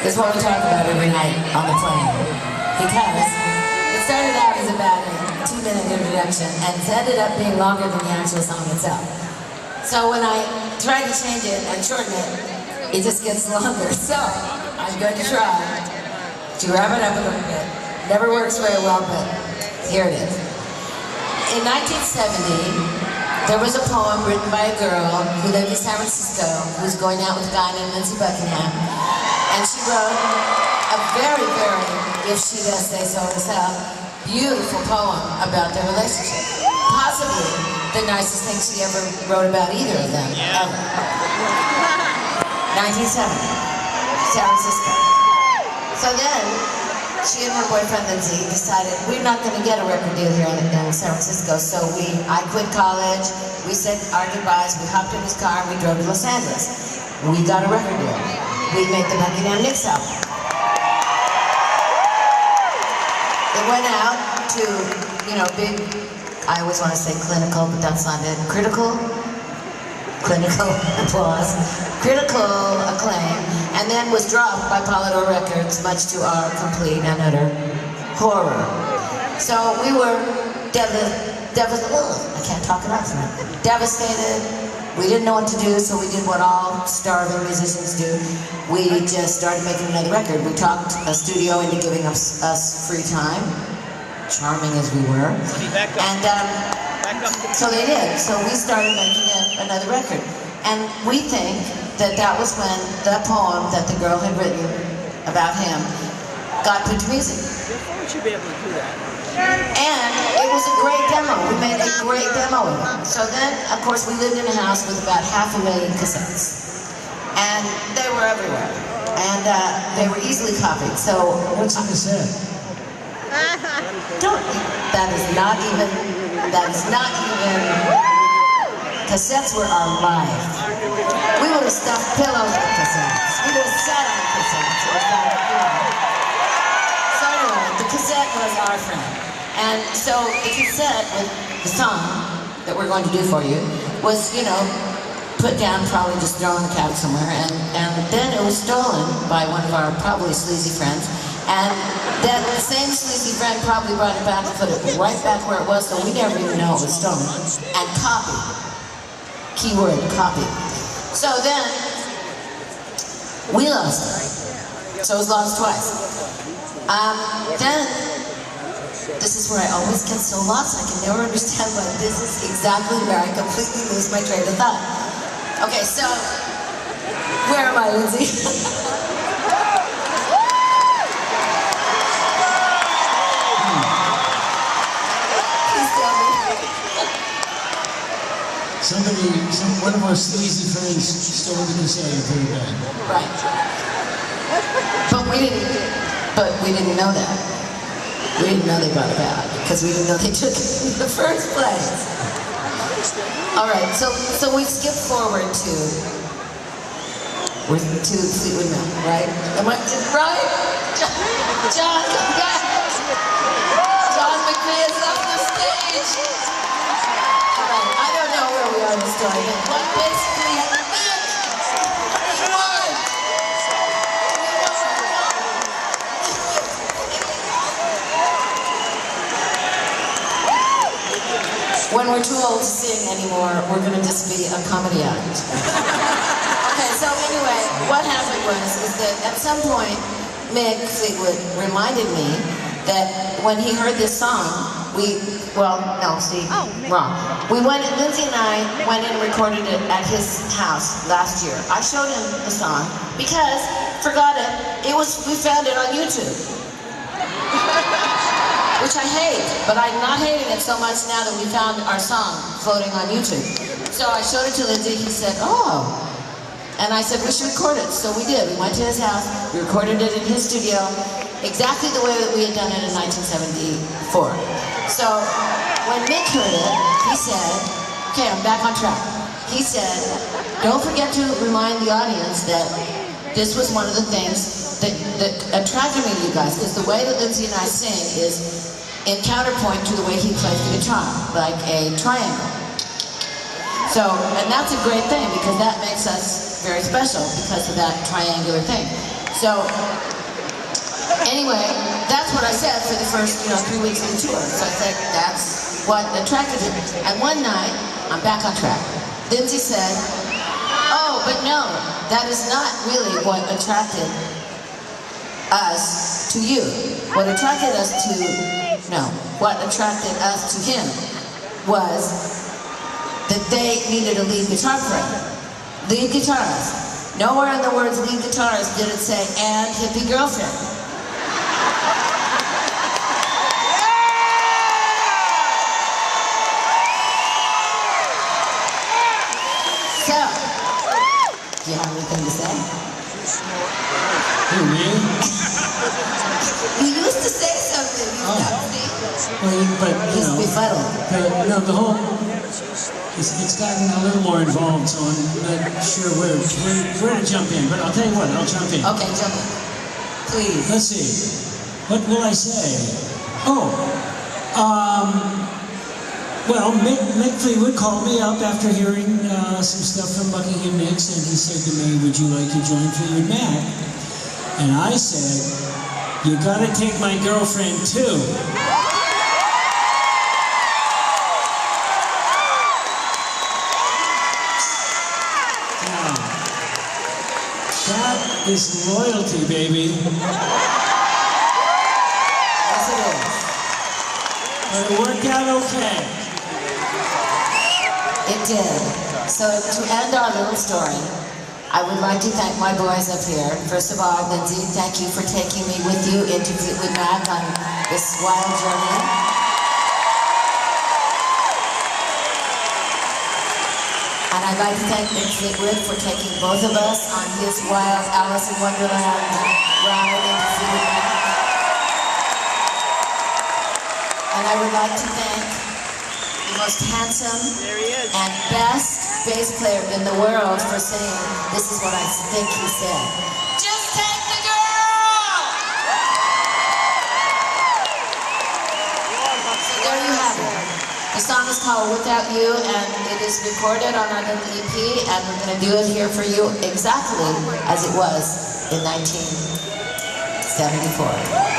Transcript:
This is what we talk about every night on the plane. Because it started out as about a 2-minute introduction and it ended up being longer than the actual song itself. So when I tried to change it and shorten it, it just gets longer. So I'm going to try to wrap it up a little bit. Never works very well, but here it is. In 1970, there was a poem written by a girl who lived in San Francisco who was going out with a guy named Lindsey Buckingham. And she wrote a very, very, if she does say so herself, beautiful poem about their relationship. Possibly the nicest thing she ever wrote about either of them, ever. 1970, San Francisco. So then, she and her boyfriend Lindsey decided we're not going to get a record deal here in San Francisco, so I quit college, we said our goodbyes, we hopped in his car and we drove to Los Angeles. We got a record deal. We made the Buckingham Nicks album. It went out to, big, I always want to say clinical, but that's not it, clinical applause, critical acclaim, and then was dropped by Polydor Records, much to our complete and utter horror. So we were devastated. We didn't know what to do, so we did what all starving musicians do. We just started making another record. We talked a studio into giving us free time, charming as we were, and so they did. So we started making another record. And we think that that was when the poem that the girl had written about him got put to music. How would you be able to do that? And it was a great demo. We made a great demo of it. So then, of course, we lived in a house with about 500,000 cassettes. And they were everywhere. And they were easily copied. So what's a cassette? That is not even, cassettes were our life. We would have stuffed pillows with cassettes. We would have sat on cassettes. So anyway, the cassette was our friend. And so the cassette with the song that we're going to do for you was, put down, probably just thrown in the cabin somewhere. And then it was stolen by one of our probably sleazy friends. And that same sleazy friend probably brought it back and put it right back where it was, so we never even know it was stolen. And copied. Keyword, copied. So then, we lost it. So it was lost twice. Then, this is where I always get so lost, I can never understand why this is exactly where I completely lose my train of thought. Okay, so, where am I, Lindsey? One of our sleazy friends stole the cassette and put it back. Right. But we didn't know that. We didn't know they brought it back because we didn't know they took it in the first place. All right, so we skip forward to Fleetwood Mac, right? Am I right? John McVie is up the stage. I don't know where we are in the story, but basically, when we're too old to sing anymore, we're going to just be a comedy act. Okay, so anyway, what happened is that at some point, Mick Fleetwood reminded me that when he heard this song, wrong. Lindsey and I went and recorded it at his house last year. I showed him the song because, we found it on YouTube. Which I hate, but I'm not hating it so much now that we found our song floating on YouTube. So I showed it to Lindsey, he said, oh. And I said, we should record it. So we did. We went to his house, we recorded it in his studio, exactly the way that we had done it in 1974. So when Mick heard it, he said, okay, I'm back on track. He said, don't forget to remind the audience that this was one of the things that attracted me to you guys, because the way that Lindsey and I sing is in counterpoint to the way he plays the guitar, like a triangle. So, and that's a great thing, because that makes us very special because of that triangular thing. So, anyway, that's what I said for the first, 3 weeks of the tour. So I said, that's what attracted him. And one night, I'm back on track. Lindsey said, oh, but no, that is not really what attracted us to you. What attracted us to him was that they needed a lead guitar player. Lead guitarist. Nowhere in the words lead guitarist did it say, and hippie girlfriend. So, do you have anything to say? Who, me? You used to say something. Well, but, He's befuddled. the whole, it's gotten a little more involved, so I'm not sure where to jump in, but I'll tell you what, I'll jump in. Okay, jump in. Please. Let's see. What will I say? Well, Mick Fleetwood called me up after hearing some stuff from Buckingham Nicks, and he said to me, would you like to join Fleetwood Mac? And I said, you gotta take my girlfriend too. Now, that is loyalty, baby. Yes, it is. But it worked out okay. It did. So to end our little story, I would like to thank my boys up here. First of all, Lindsey, thank you for taking me with you into Fleetwood Mac on this wild journey. And I'd like to thank Mick Fleetwood for taking both of us on his wild Alice in Wonderland ride into Fleetwood Mac. And I would like to thank the most handsome and best bass player in the world for saying, this is what I think he said. Just take the girl! So there you have it. The song is called Without You, and it is recorded on our little EP, and we're going to do it here for you exactly as it was in 1974.